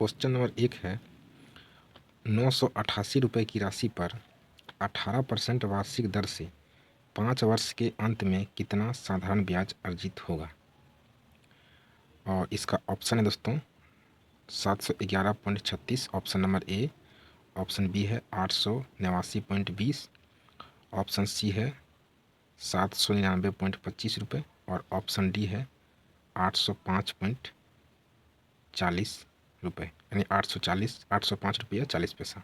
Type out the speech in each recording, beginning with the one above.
Question number 1 है 988 रुपये की राशि पर 18% वार्षिक दर से 5 वर्ष के अंत में कितना साधारण ब्याज अर्जित होगा। और इसका ऑप्शन है दोस्तों 711.36 option number A, option B है 889.20, ऑप्शन सी है 799.25 रुपये और ऑप्शन डी है 805.40 रुपये, यानी 805 रुपये 40 पैसा।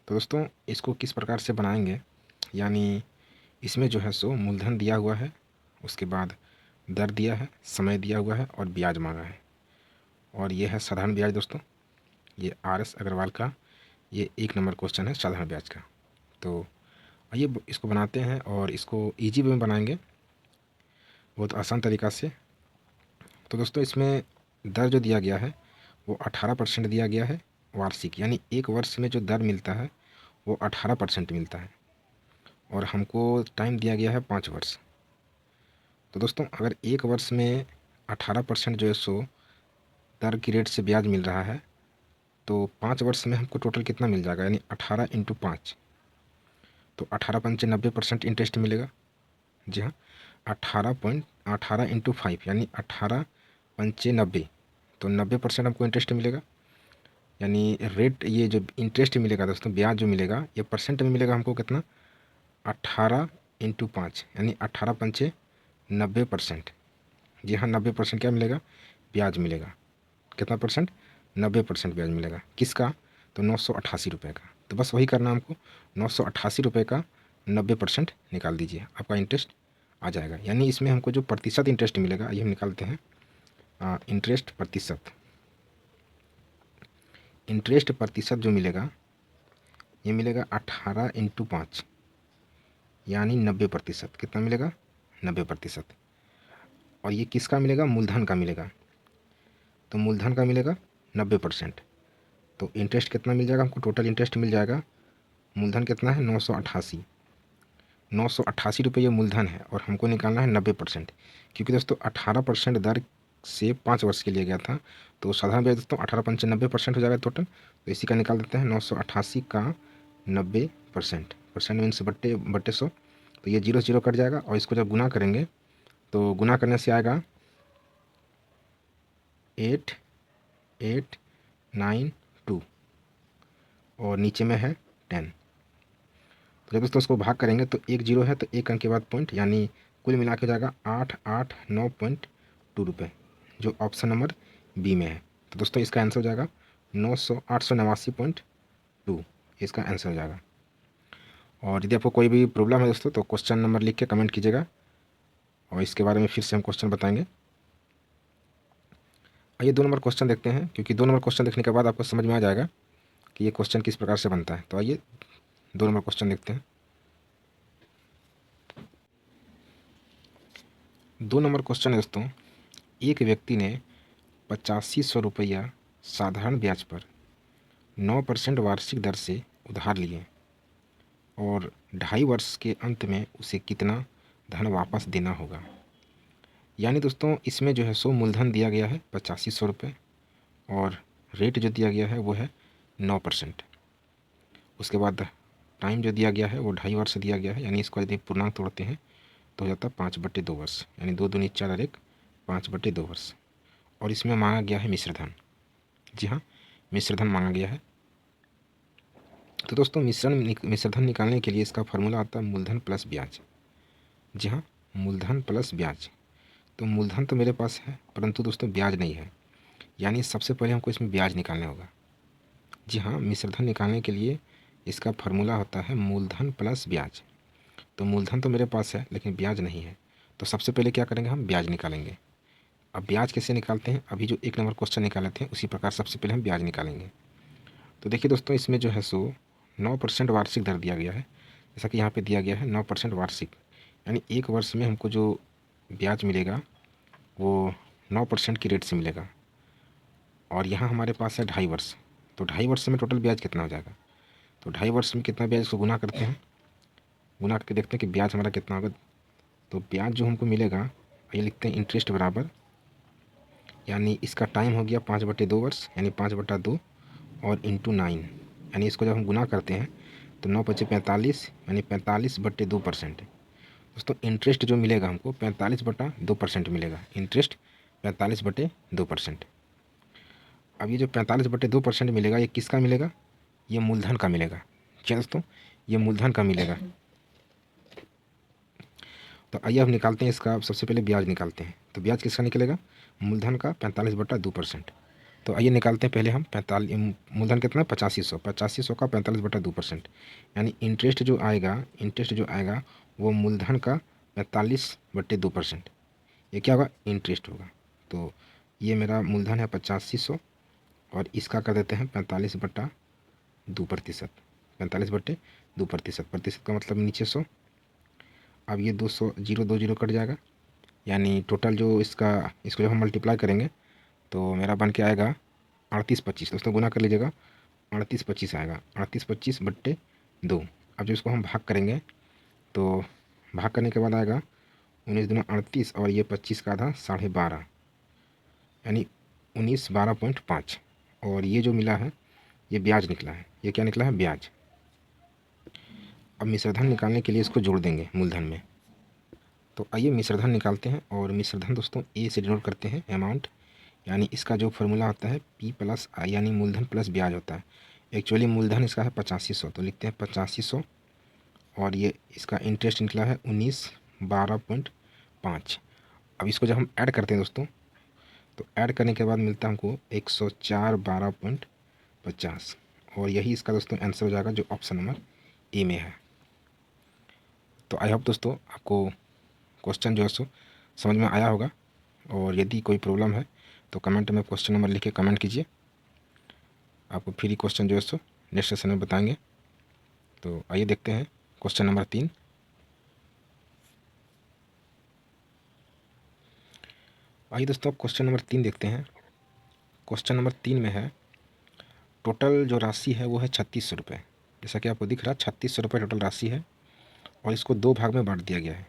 तो दोस्तों इसको किस प्रकार से बनाएंगे, यानी इसमें जो है सो मूलधन दिया हुआ है, उसके बाद दर दिया है, समय दिया हुआ है और ब्याज मांगा है। और ये है साधारण ब्याज दोस्तों, ये RS अग्रवाल का ये 1 नंबर क्वेश्चन है साधारण ब्याज का। तो आइए इसको बनाते हैं और इसको इजी वे में बनाएंगे, बहुत आसान तरीक़ा से। तो दोस्तों इसमें दर जो दिया गया है वो 18% दिया गया है वार्षिक, यानी 1 वर्ष में जो दर मिलता है वो 18% मिलता है और हमको टाइम दिया गया है 5 वर्ष। तो दोस्तों अगर 1 वर्ष में 18% जो है सो दर की रेट से ब्याज मिल रहा है तो 5 वर्ष में हमको टोटल कितना मिल जाएगा, यानी 18 × 5, तो 18 पंचे 90% इंटरेस्ट मिलेगा। जी हाँ, 18 × 5 यानी 18 पंचे 90, तो 90% हमको इंटरेस्ट मिलेगा। यानी रेट ये जो इंटरेस्ट मिलेगा दोस्तों, ब्याज जो मिलेगा ये परसेंट में मिलेगा हमको कितना, 18 × 5 यानी 18 पंचे 90%। जी हाँ, 90% क्या मिलेगा, ब्याज मिलेगा। कितना परसेंट, 90% ब्याज मिलेगा। किसका, तो 988 रुपये का। तो बस वही करना हमको, 988 रुपये का 90% निकाल दीजिए, आपका इंटरेस्ट आ जाएगा। यानी इसमें हमको जो प्रतिशत इंटरेस्ट मिलेगा ये हम निकालते हैं, इंटरेस्ट प्रतिशत जो मिलेगा ये मिलेगा 18 × 5 यानी 90%। कितना मिलेगा, 90%। और ये किसका मिलेगा, मूलधन का मिलेगा। तो मूलधन का मिलेगा 90%। तो इंटरेस्ट कितना मिल जाएगा हमको, टोटल इंटरेस्ट मिल जाएगा, मूलधन कितना है 988 रुपये ये मूलधन है और हमको निकालना है 90%, क्योंकि दोस्तों 18% दर से 5 वर्ष के लिए गया था। तो साधारण ब्याज दोस्तों 18 पंचे 90% हो जाएगा टोटल। तो इसी का निकाल देते हैं, 988 का 90%, परसेंट मीन्स बट्टे 100। तो ये 0 0 कट जाएगा और इसको जब गुना करेंगे तो गुना करने से आएगा 8892 और नीचे में है 10। तो जब दोस्तों उसको भाग करेंगे तो 1 0 है तो 1 अंक के बाद पॉइंट, यानी कुल मिला के जाएगा 889.2 रुपये, जो ऑप्शन नंबर बी में है। तो दोस्तों इसका आंसर हो जाएगा 889.2, इसका आंसर हो जाएगा। और यदि आपको कोई भी प्रॉब्लम है दोस्तों तो क्वेश्चन नंबर लिख के कमेंट कीजिएगा और इसके बारे में फिर से हम क्वेश्चन बताएंगे। आइए 2 नंबर क्वेश्चन देखते हैं, क्योंकि 2 नंबर क्वेश्चन देखने के बाद आपको समझ में आ जाएगा कि ये क्वेश्चन किस प्रकार से बनता है। तो आइए 2 नंबर क्वेश्चन देखते हैं। 2 नंबर क्वेश्चन है दोस्तों, एक व्यक्ति ने 8500 रुपया साधारण ब्याज पर 9% वार्षिक दर से उधार लिए और 2.5 वर्ष के अंत में उसे कितना धन वापस देना होगा। यानी दोस्तों इसमें जो है सो मूलधन दिया गया है 8500 रुपये और रेट जो दिया गया है वो है 9%। उसके बाद टाइम जो दिया गया है वो 2.5 वर्ष दिया गया है, यानी इसको यदि पूर्णांक तोड़ते हैं तो हो जाता है 5/2 वर्ष, यानी 2 दूनी 4 और 1 5/2 वर्ष। और इसमें मांगा गया है मिश्रधन। जी हाँ, मिश्रधन मांगा गया है। तो दोस्तों मिश्रधन निकालने के लिए इसका फार्मूला आता है मूलधन प्लस ब्याज। जी हाँ, मूलधन प्लस ब्याज। तो मूलधन तो मेरे पास है परंतु दोस्तों ब्याज नहीं है, यानी सबसे पहले हमको इसमें ब्याज निकालना होगा। जी हाँ, मिश्रधन निकालने के लिए इसका फार्मूला होता है मूलधन प्लस ब्याज। तो मूलधन तो मेरे पास है लेकिन ब्याज नहीं है, तो सबसे पहले क्या करेंगे, हम ब्याज निकालेंगे। अब ब्याज कैसे निकालते हैं, अभी जो 1 नंबर क्वेश्चन निकाले थे उसी प्रकार सबसे पहले हम ब्याज निकालेंगे। तो देखिए दोस्तों इसमें जो है सो 9% वार्षिक दर दिया गया है, जैसा कि यहाँ पे दिया गया है 9% वार्षिक, यानी 1 वर्ष में हमको जो ब्याज मिलेगा वो 9% की रेट से मिलेगा। और यहाँ हमारे पास है 2.5 वर्ष, तो 2.5 वर्ष में टोटल ब्याज कितना हो जाएगा। तो 2.5 वर्ष में कितना ब्याज, इसको गुना करते हैं, गुना करके देखते हैं कि ब्याज हमारा कितना होगा। तो ब्याज जो हमको मिलेगा, ये लिखते हैं इंटरेस्ट बराबर यानी इसका टाइम हो गया 5/2 वर्ष, यानी 5/2 और इंटू 9, यानी इसको जब हम गुना करते हैं तो 9 × 5 = 45, यानी 45/2%। दोस्तों इंटरेस्ट जो मिलेगा हमको 45/2% मिलेगा, इंटरेस्ट 45/2%। अब ये जो 45/2% मिलेगा ये किसका मिलेगा? ये मूलधन का मिलेगा। क्या दोस्तों? ये मूलधन का मिलेगा। तो आइए अब निकालते हैं इसका, सबसे पहले ब्याज निकालते हैं। तो ब्याज किसका निकलेगा? मूलधन का 45/2%। तो आइए निकालते हैं पहले हम 45, मूलधन कितना है? 8500, 8500 का 45/2%, यानी इंटरेस्ट जो आएगा वो मूलधन का 45/2%। ये क्या होगा? इंटरेस्ट होगा। तो ये मेरा मूलधन है 8500 और इसका कर देते हैं 45/2%। 45/2%, प्रतिशत का मतलब नीचे 100। अब ये 200, 0 कट जाएगा, यानी टोटल जो इसको जब हम मल्टीप्लाई करेंगे तो मेरा बन के आएगा 3825। दोस्तों गुना कर लीजिएगा, 3825 आएगा, 3825/2। अब जो इसको हम भाग करेंगे तो भाग करने के बाद आएगा 19 दूना 38 और ये 25 का आधा 12.5, यानी 19 12.5। और ये जो मिला है ये ब्याज निकला है। ये क्या निकला है? ब्याज। अब मिश्रधन निकालने के लिए इसको जोड़ देंगे मूलधन में। तो आइए मिश्रधन निकालते हैं। और मिश्रधन दोस्तों ए से डिनोट करते हैं अमाउंट, यानी इसका जो फॉर्मूला होता है P + I, यानी मूलधन प्लस ब्याज होता है। एक्चुअली मूलधन इसका है 8500, तो लिखते हैं 8500 और ये इसका इंटरेस्ट निकला है 19 12.5। अब इसको जब हम ऐड करते हैं दोस्तों तो ऐड करने के बाद मिलता है हमको 104 12.50, और यही इसका दोस्तों आंसर हो जाएगा जो ऑप्शन नंबर ए में है। तो आई होप दोस्तों आपको क्वेश्चन जो है सो समझ में आया होगा, और यदि कोई प्रॉब्लम है तो कमेंट में क्वेश्चन नंबर लिख के कमेंट कीजिए। आपको फ्री क्वेश्चन जो है सो नेक्स्ट सेशन में बताएंगे। तो आइए देखते हैं क्वेश्चन नंबर 3। आइए दोस्तों अब क्वेश्चन नंबर 3 देखते हैं। क्वेश्चन नंबर 3 में है टोटल जो राशि है वो है 3600 रुपये। जैसा कि आपको दिख रहा है 3600 रुपये टोटल राशि है, और इसको 2 भाग में बांट दिया गया है।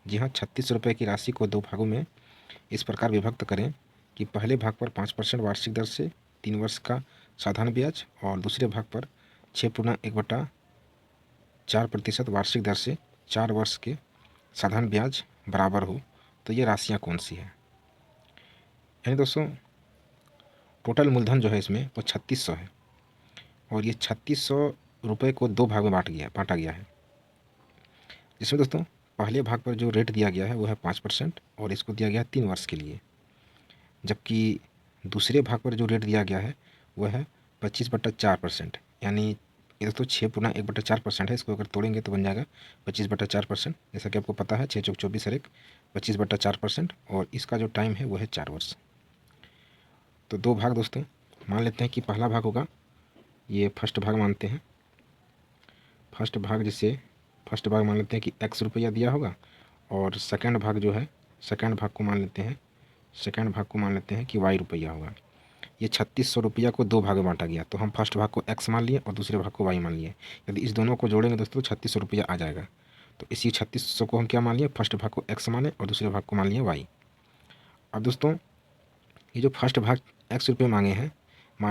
जी हाँ, 3600 रुपये की राशि को 2 भागों में इस प्रकार विभक्त करें कि पहले भाग पर 5% वार्षिक दर से 3 वर्ष का साधारण ब्याज, और दूसरे भाग पर 6/1/4% वार्षिक दर से 4 वर्ष के साधारण ब्याज बराबर हो। तो ये राशियाँ कौन सी है? यानी दोस्तों टोटल मूलधन जो है इसमें वो 3600 है, और ये 3600 रुपये को 2 भाग में बांटा गया है, जिसमें दोस्तों पहले भाग पर जो रेट दिया गया है वो है 5% और इसको दिया गया है 3 वर्ष के लिए, जबकि दूसरे भाग पर जो रेट दिया गया है वो है 25/4%, यानी ये दोस्तों 6/1/4% है। इसको अगर तोड़ेंगे तो बन जाएगा 25/4%। जैसा कि आपको पता है 6 × 24 = 25/4%, और इसका जो टाइम है वो है 4 वर्ष। तो 2 भाग दोस्तों मान लेते हैं कि पहला भाग होगा, ये फर्स्ट भाग मानते हैं, फर्स्ट भाग मान लेते हैं कि x रुपया दिया होगा, और सेकंड भाग जो है सेकंड भाग को मान लेते हैं कि y रुपया होगा। ये 3600 रुपया को 2 भाग में बांटा गया, तो हम फर्स्ट भाग को x मान लिए और दूसरे भाग को y मान लिए। यदि इस दोनों को जोड़ेंगे दोस्तों 3600 रुपया आ जाएगा। तो इसी 3600 को हम क्या मान लिए? फर्स्ट भाग को x माने और दूसरे भाग को मान लिए y। अब दोस्तों ये जो फर्स्ट भाग x रुपये माने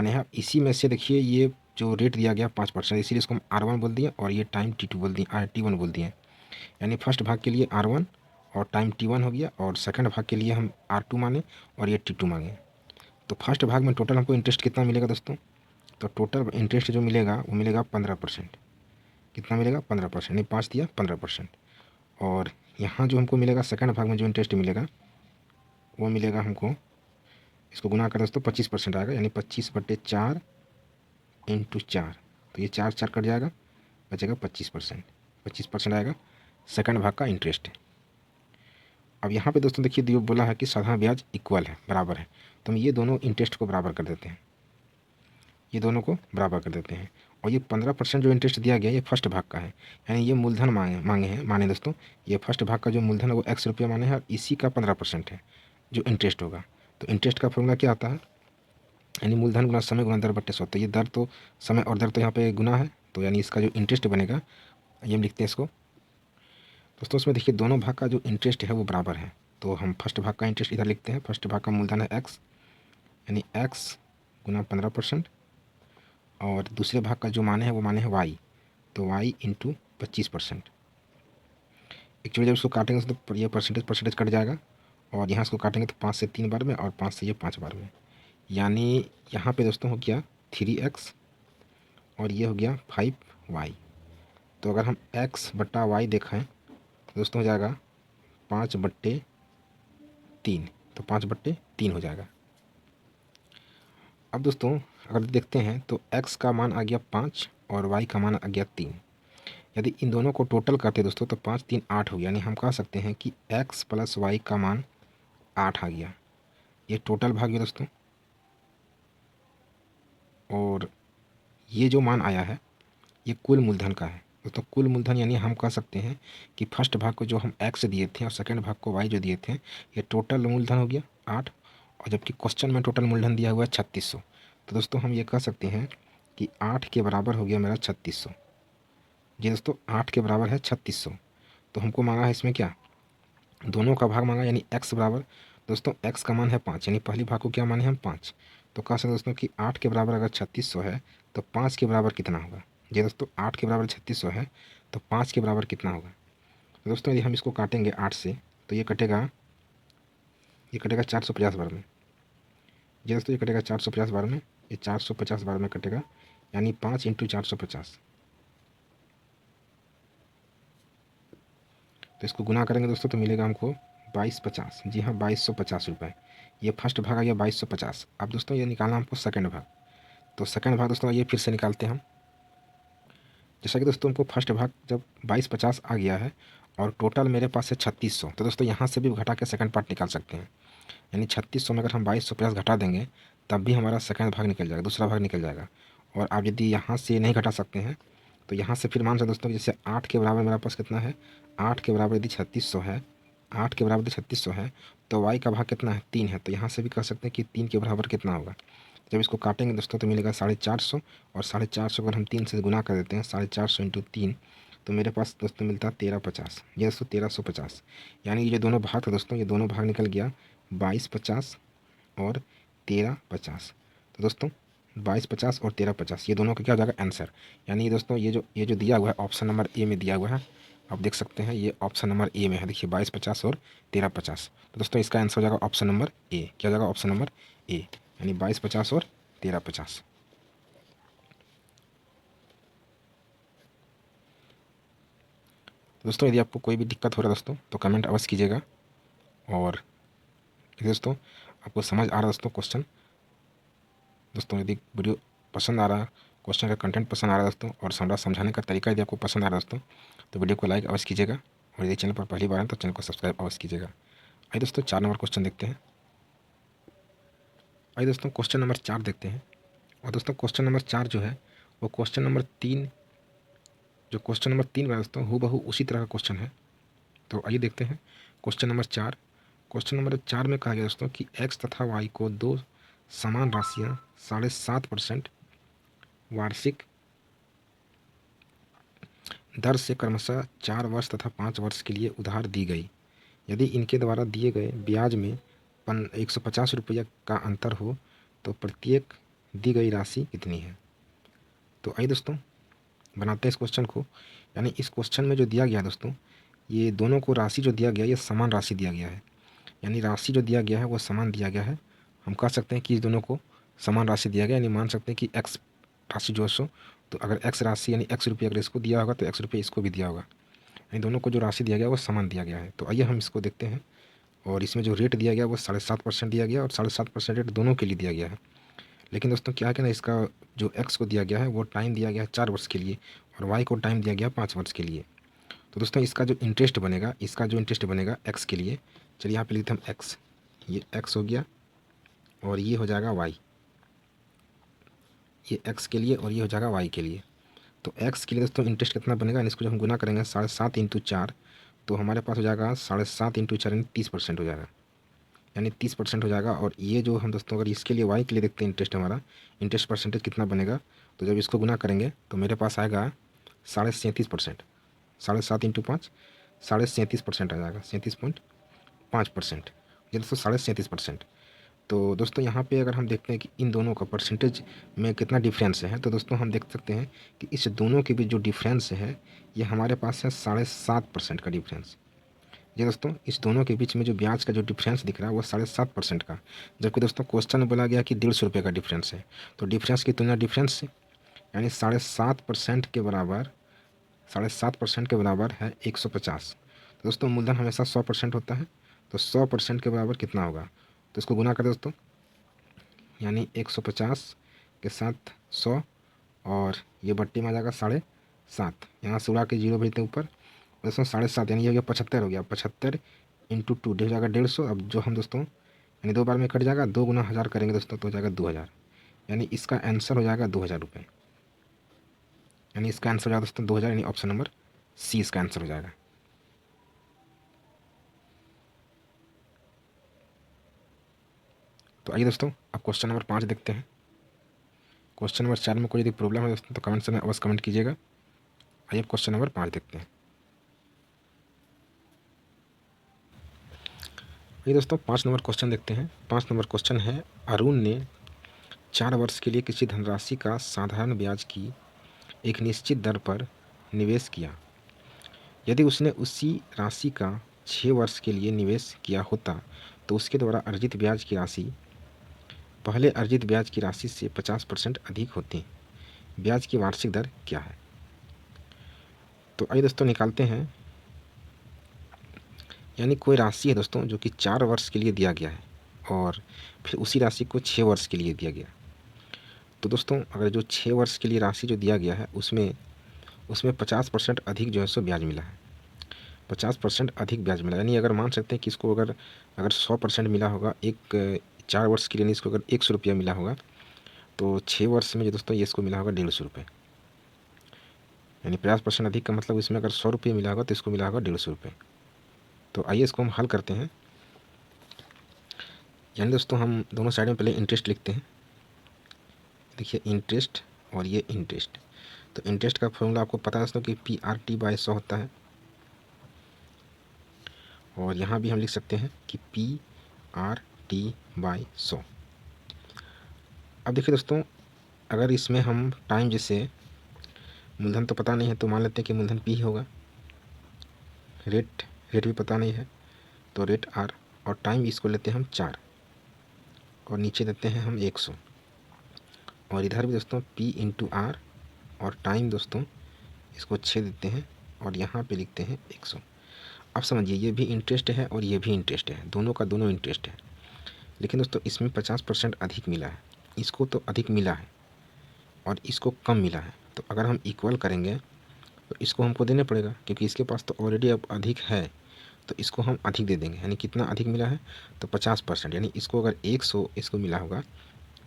हैं, इसी में से देखिए ये जो रेट दिया गया 5%, इसीलिए इसको हम R1 बोल दिए, और ये टाइम T2 बोल दिए, T1 बोल दिए। यानी फर्स्ट भाग के लिए R1 और टाइम T1 हो गया, और सेकंड भाग के लिए हम R2 माने और ये T2 मांगे। तो फर्स्ट भाग में टोटल हमको इंटरेस्ट कितना मिलेगा दोस्तों? तो टोटल इंटरेस्ट जो मिलेगा वो मिलेगा 15%। कितना मिलेगा? 15%, यानी 5 दिया 15%। और यहाँ जो हमको मिलेगा सेकंड भाग में जो इंटरेस्ट मिलेगा वो मिलेगा हमको, इसको गुना कर दोस्तों 25% आएगा, यानी 25/4 × 4। तो ये 4 4 कट जाएगा, बचेगा 25%। 25% आएगा सेकंड भाग का इंटरेस्ट। अब यहाँ पे दोस्तों देखिए दियो बोला है कि साधारण ब्याज इक्वल है, बराबर है, तो हम ये दोनों इंटरेस्ट को बराबर कर देते हैं, और ये 15% जो इंटरेस्ट दिया गया ये फर्स्ट भाग का है, यानी ये मूलधन माने दोस्तों, ये फर्स्ट भाग का जो मूलधन है वो x रुपया माने है, और इसी का 15% है जो इंटरेस्ट होगा। तो इंटरेस्ट का फॉर्मूला क्या आता है? यानी मूलधन गुना समय गुना दर बट्टे 100। तो ये दर तो समय और दर तो यहाँ पे गुना है, तो यानी इसका जो इंटरेस्ट बनेगा ये हम लिखते हैं इसको। दोस्तों इसमें देखिए दोनों भाग का जो इंटरेस्ट है वो बराबर है, तो हम फर्स्ट भाग का इंटरेस्ट इधर लिखते हैं। फर्स्ट भाग का मूलधन है x, यानी x गुना 15%, और दूसरे भाग का जो माने है वो माने है y, तो y इंटू 25%। एक्चुअली जब इसको काटेंगे तो ये परसेंटेज कट जाएगा, और यहाँ इसको काटेंगे तो 5 से 3 बार में और 5 से ये 5 बार में, यानी यहाँ पे दोस्तों हो गया 3x और ये हो गया 5y। तो अगर हम x बट्टा y देखें तो दोस्तों हो जाएगा 5/3, तो 5/3 हो जाएगा। अब दोस्तों अगर देखते हैं तो x का मान आ गया 5 और y का मान आ गया 3। यदि इन दोनों को टोटल करते दोस्तों तो 5 3 8 हो गया, यानी हम कह सकते हैं कि x प्लस y का मान 8 आ गया। ये टोटल भाग गया दोस्तों, और ये जो मान आया है ये कुल मूलधन का है दोस्तों। कुल मूलधन यानी हम कह सकते हैं कि फर्स्ट भाग को जो हम x दिए थे और सेकंड भाग को y जो दिए थे, ये टोटल मूलधन हो गया 8, और जबकि क्वेश्चन में टोटल मूलधन दिया हुआ है 3600। तो दोस्तों हम ये कह सकते हैं कि 8 के बराबर हो गया मेरा 3600। जी दोस्तों 8 के बराबर है 3600। तो हमको मांगा है इसमें क्या, दोनों का भाग मांगा, यानी x बराबर दोस्तों x का मान है 5, यानी पहली भाग को क्या माने हम 5। तो कह सकते दोस्तों कि 8 के बराबर अगर 3600 है तो 5 के बराबर कितना होगा। जी दोस्तों 8 के बराबर 3600 है तो 5 के बराबर कितना होगा। तो दोस्तों यदि हम इसको काटेंगे 8 से तो ये कटेगा 450 बार में। जी दोस्तों ये कटेगा 450 बार में, ये 450 बार में कटेगा, यानी 5 इंटू 450। तो इसको गुना करेंगे दोस्तों तो मिलेगा हमको 2250। जी हाँ 2250 रुपये। ये फर्स्ट भाग आ गया 2250। अब दोस्तों ये निकालना हमको सेकंड भाग, तो सेकंड भाग दोस्तों ये फिर से निकालते हैं हम। जैसा कि दोस्तों हमको फर्स्ट भाग जब 2250 आ गया है और टोटल मेरे पास है 3600, तो दोस्तों यहाँ से भी घटा के सेकंड पार्ट निकाल सकते हैं। यानी 3600 में अगर हम 2250 घटा देंगे तब भी हमारा सेकंड भाग निकल जाएगा, दूसरा भाग निकल जाएगा। और आप यदि यहाँ से नहीं घटा सकते हैं तो यहाँ से फिर मान सकते दोस्तों जैसे 8 के बराबर मेरे पास कितना है, 8 के बराबर यदि 3600 है, 8 के बराबर यदि 3600 है तो y का भाग कितना है 3 है, तो यहाँ से भी कह सकते हैं कि 3 के बराबर कितना होगा। जब इसको काटेंगे दोस्तों तो मिलेगा 450, और 450 अगर हम 3 से गुना कर देते हैं 450 इंटू 3, तो मेरे पास दोस्तों मिलता है 1350। ये दोस्तों 1350, यानी ये जो दोनों भाग था दोस्तों ये दोनों भाग निकल गया 2250 और 1350। तो दोस्तों 2250 और 1350 ये दोनों का क्या हो जाएगा आंसर। यानी दोस्तों ये जो दिया हुआ है ऑप्शन नंबर ए में दिया हुआ है, आप देख सकते हैं ये ऑप्शन नंबर ए में है, देखिए 2250 और 1350। तो दोस्तों इसका आंसर हो जाएगा ऑप्शन नंबर ए। क्या हो जाएगा ऑप्शन नंबर ए, यानी 2250 और 1350। दोस्तों यदि आपको कोई भी दिक्कत हो रहा है दोस्तों तो कमेंट अवश्य कीजिएगा, और दोस्तों आपको समझ आ रहा है दोस्तों क्वेश्चन, दोस्तों यदि वीडियो पसंद आ रहा है, क्वेश्चन का कंटेंट पसंद आ रहा है दोस्तों, और समझाने का तरीका यदि आपको पसंद आ रहा है दोस्तों तो वीडियो को लाइक अवश्य कीजिएगा, और यदि चैनल पर पहली बार है तो चैनल को सब्सक्राइब अवश्य कीजिएगा। आइए दोस्तों 4 नंबर क्वेश्चन देखते हैं। आइए दोस्तों क्वेश्चन नंबर 4 देखते हैं। और दोस्तों क्वेश्चन नंबर 4 जो है वो क्वेश्चन नंबर 3, जो क्वेश्चन नंबर 3 है दोस्तों हूबहू उसी तरह का क्वेश्चन है। तो आइए देखते हैं क्वेश्चन नंबर 4। क्वेश्चन नंबर 4 में कहा गया दोस्तों कि x तथा y को दो समान राशियाँ 7.5% वार्षिक दर से क्रमशः 4 वर्ष तथा 5 वर्ष के लिए उधार दी गई। यदि इनके द्वारा दिए गए ब्याज में 150 रुपया का अंतर हो तो प्रत्येक दी गई राशि कितनी है। तो आइए दोस्तों बनाते हैं इस क्वेश्चन को। यानी इस क्वेश्चन में जो दिया गया है दोस्तों, ये दोनों को राशि जो दिया गया है ये समान राशि दिया गया है, यानी राशि जो दिया गया है वो समान दिया गया है। हम कह सकते हैं कि इस दोनों को समान राशि दिया गया, यानी मान सकते हैं कि x राशि जो है तो अगर x राशि यानी x रुपये अगर इसको दिया होगा तो x रुपये इसको भी दिया होगा, यानी दोनों को जो राशि दिया गया वो समान दिया गया है। तो आइए हम इसको देखते हैं। और इसमें जो रेट दिया गया वो 7.5% दिया गया, और 7.5% रेट दोनों के लिए दिया गया है। लेकिन दोस्तों क्या है कि ना इसका जो x को दिया गया है वो टाइम दिया गया है 4 वर्ष के लिए, और y को टाइम दिया गया 5 वर्ष के लिए। तो दोस्तों इसका जो इंटरेस्ट बनेगा x के लिए, चलिए यहाँ पे लिखते हैं हम x, ये x हो गया और ये हो जाएगा y, ये x के लिए और ये हो जाएगा y के लिए। तो x के लिए दोस्तों इंटरेस्ट कितना बनेगा, इसको जब हम गुना करेंगे 7.5 इंटू 4 तो हमारे पास हो जाएगा 7.5 इंटू 4 यानी 30% हो जाएगा, यानी 30% हो जाएगा। और ये जो हम दोस्तों अगर इसके लिए y के लिए देखते हैं इंटरेस्ट, हमारा इंटरेस्ट परसेंटेज कितना बनेगा, तो जब इसको गुना करेंगे तो मेरे पास आएगा 37.5%, 7.5 इंटू 5 37.5% आ जाएगा, 37.5%, ये दोस्तों 37.5%। तो दोस्तों यहाँ पे अगर हम देखते हैं कि इन दोनों का परसेंटेज में कितना डिफरेंस है, तो दोस्तों हम देख सकते हैं कि इस दोनों के बीच जो डिफरेंस है ये हमारे पास है 7.5% का डिफरेंस। ये दोस्तों इस दोनों के बीच में जो ब्याज का जो डिफरेंस दिख रहा है वो 7.5% का, जबकि दोस्तों क्वेश्चन में बोला गया कि 150 रुपये का डिफरेंस है। तो डिफरेंस की तुलना डिफरेंस से, यानी 7.5% के बराबर 7.5% के बराबर है 150। तो दोस्तों मूलधन हमेशा 100% होता है, तो 100% के बराबर कितना होगा, तो इसको गुना करें दोस्तों, यानी 150 के साथ 100 और ये बट्टी में आ जाएगा 7.5, यहाँ से उड़ा के जीरो भेजते हैं ऊपर, दोस्तों 7.5 यानी ये हो गया 75 हो गया, 75 इंटू 2 हो जाएगा 150। अब जो हम दोस्तों यानी 2 बार में कट जाएगा, 2 गुना 1000 करेंगे दोस्तों तो हो जाएगा 2000, यानी इसका आंसर हो जाएगा 2000 रुपये। यानी इसका आंसर हो जाएगा दोस्तों 2000, यानी ऑप्शन नंबर सी इसका आंसर हो जाएगा। तो आइए दोस्तों अब क्वेश्चन नंबर 5 देखते हैं। क्वेश्चन नंबर 4 में कोई यदि प्रॉब्लम है दोस्तों तो कमेंट में अवश्य कमेंट कीजिएगा। आइए अब क्वेश्चन नंबर 5 देखते हैं। ये दोस्तों 5 नंबर क्वेश्चन देखते हैं। 5 नंबर क्वेश्चन है, अरुण ने 4 वर्ष के लिए किसी धनराशि का साधारण ब्याज की एक निश्चित दर पर निवेश किया। यदि उसने उसी राशि का 6 वर्ष के लिए निवेश किया होता तो उसके द्वारा अर्जित ब्याज की राशि पहले अर्जित ब्याज की राशि से 50% अधिक होती। ब्याज की वार्षिक दर क्या है। तो आइए दोस्तों निकालते हैं। यानी कोई राशि है दोस्तों जो कि 4 वर्ष के लिए दिया गया है और फिर उसी राशि को 6 वर्ष के लिए दिया गया। तो दोस्तों अगर जो 6 वर्ष के लिए राशि जो दिया गया है उसमें 50% अधिक जो है सो ब्याज मिला है, 50% अधिक ब्याज मिला। यानी अगर मान सकते हैं कि इसको अगर 100% मिला होगा एक 4 वर्ष के लिए, इसको अगर 100 रुपया मिला होगा तो 6 वर्ष में जो दोस्तों ये इसको मिला होगा 150 रुपये। यानी 50% अधिक का मतलब इसमें अगर 100 रुपये मिला होगा तो इसको मिला होगा 150 रुपये। तो आइए इसको हम हल करते हैं। यानी दोस्तों हम दोनों साइड में पहले इंटरेस्ट लिखते हैं। देखिए इंटरेस्ट और ये इंटरेस्ट, तो इंटरेस्ट का फॉर्मूला आपको पता है दोस्तों कि PRT/100 होता है, और यहाँ भी हम लिख सकते हैं कि PRT/100। अब देखिए दोस्तों अगर इसमें हम टाइम, जैसे मूलधन तो पता नहीं है तो मान लेते हैं कि मूलधन P होगा, रेट भी पता नहीं है तो रेट R, और टाइम इसको लेते हैं हम 4 और नीचे देते हैं हम 100, और इधर भी दोस्तों P इंटू R और टाइम दोस्तों इसको 6 देते हैं और यहाँ पे लिखते हैं 100। अब समझिए ये भी इंटरेस्ट है और ये भी इंटरेस्ट है, दोनों का दोनों इंटरेस्ट है, लेकिन दोस्तों इसमें 50% अधिक मिला है, इसको तो अधिक मिला है और इसको कम मिला है। तो अगर हम इक्वल करेंगे तो इसको हमको देने पड़ेगा, क्योंकि इसके पास तो ऑलरेडी अब अधिक है, तो इसको हम अधिक दे देंगे। यानी कितना अधिक मिला है, तो 50%। यानी इसको अगर 100 इसको मिला होगा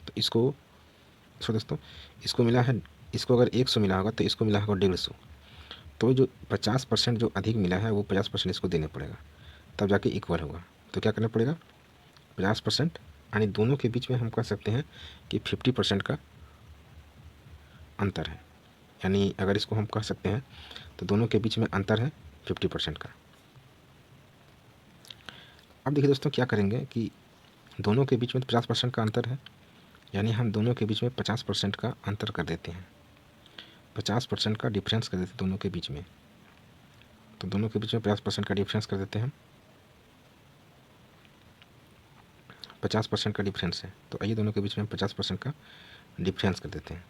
तो इसको दोस्तों इसको मिला है, इसको अगर 100 मिला होगा तो इसको मिला होगा 150। तो जो 50% जो अधिक मिला है वो 50% इसको देने पड़ेगा, तब जाके इक्वल होगा। तो क्या करना पड़ेगा, 50%, यानी दोनों के बीच में हम कह सकते हैं कि 50% का अंतर है। यानी अगर इसको हम कह सकते हैं तो दोनों के बीच में अंतर है 50% का। अब देखिए दोस्तों क्या करेंगे कि दोनों के बीच में 50% का अंतर है, यानी हम दोनों के बीच में 50% का अंतर कर देते हैं, 50% का डिफरेंस कर देते हैं दोनों के बीच में। तो दोनों के बीच में 50% का डिफरेंस कर देते हैं, 50% का डिफरेंस है। तो आइए दोनों के बीच में 50% का डिफरेंस कर देते हैं,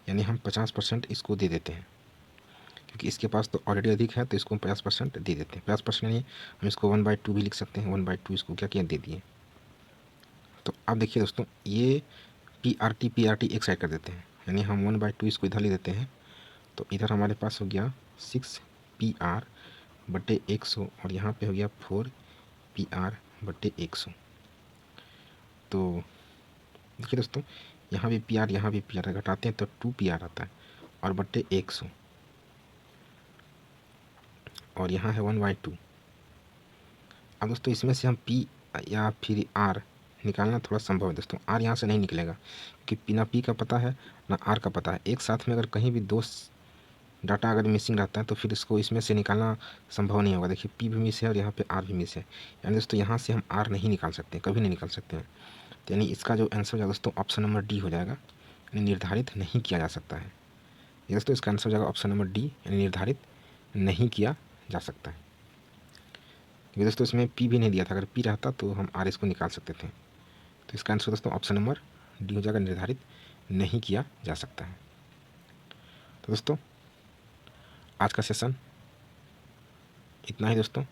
यानी हम 50% इसको दे देते हैं, क्योंकि इसके पास तो ऑलरेडी अधिक है तो इसको हम 50% दे देते हैं। 50% यानी हम इसको 1/2 भी लिख सकते हैं, 1/2 इसको क्या किया, दे दिए। तो अब देखिए दोस्तों ये PRT एक साइड कर देते हैं, यानी हम 1/2 इसको इधर ले देते हैं, तो इधर हमारे पास हो गया 6PR/100 और यहाँ पे हो गया 4PR/100। तो देखिए दोस्तों यहाँ भी PR घटाते हैं तो 2PR आता है और बट्टे 100, और यहाँ है 1/2। अब दोस्तों इसमें से हम P या फिर R निकालना थोड़ा संभव है दोस्तों। R यहाँ से नहीं निकलेगा, क्योंकि ना P का पता है ना R का पता है। एक साथ में अगर कहीं भी दो डाटा अगर मिसिंग रहता है तो फिर इसको इसमें से निकालना संभव नहीं होगा। देखिए पी भी मिस है और यहाँ पे आर भी मिस है, यानी दोस्तों यहाँ से हम आर नहीं निकाल सकते, कभी नहीं निकाल सकते हैं। तो यानी इसका जो आंसर हो जाएगा दोस्तों ऑप्शन नंबर डी हो जाएगा, यानी निर्धारित नहीं किया जा सकता है। ये दोस्तों इसका आंसर हो जाएगा ऑप्शन नंबर डी, यानी निर्धारित नहीं किया जा सकता है। क्योंकि दोस्तों इसमें पी भी नहीं दिया था, अगर पी रहता तो हम आर इसको निकाल सकते थे। तो इसका आंसर दोस्तों ऑप्शन नंबर डी हो जाएगा, निर्धारित नहीं किया जा सकता है। तो दोस्तों आज का सेशन इतना ही दोस्तों।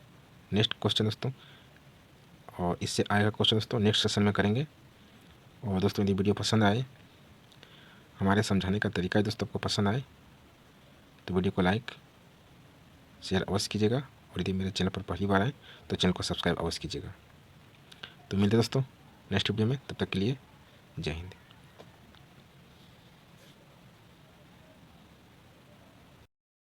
नेक्स्ट क्वेश्चन दोस्तों, और इससे आएगा क्वेश्चन दोस्तों नेक्स्ट सेशन में करेंगे। और दोस्तों यदि वीडियो पसंद आए, हमारे समझाने का तरीका दोस्तों आपको पसंद आए तो वीडियो को लाइक शेयर अवश्य कीजिएगा, और यदि मेरे चैनल पर पहली बार आए तो चैनल को सब्सक्राइब अवश्य कीजिएगा। तो मिलते दोस्तों नेक्स्ट वीडियो में, तब तक के लिए जय हिंद।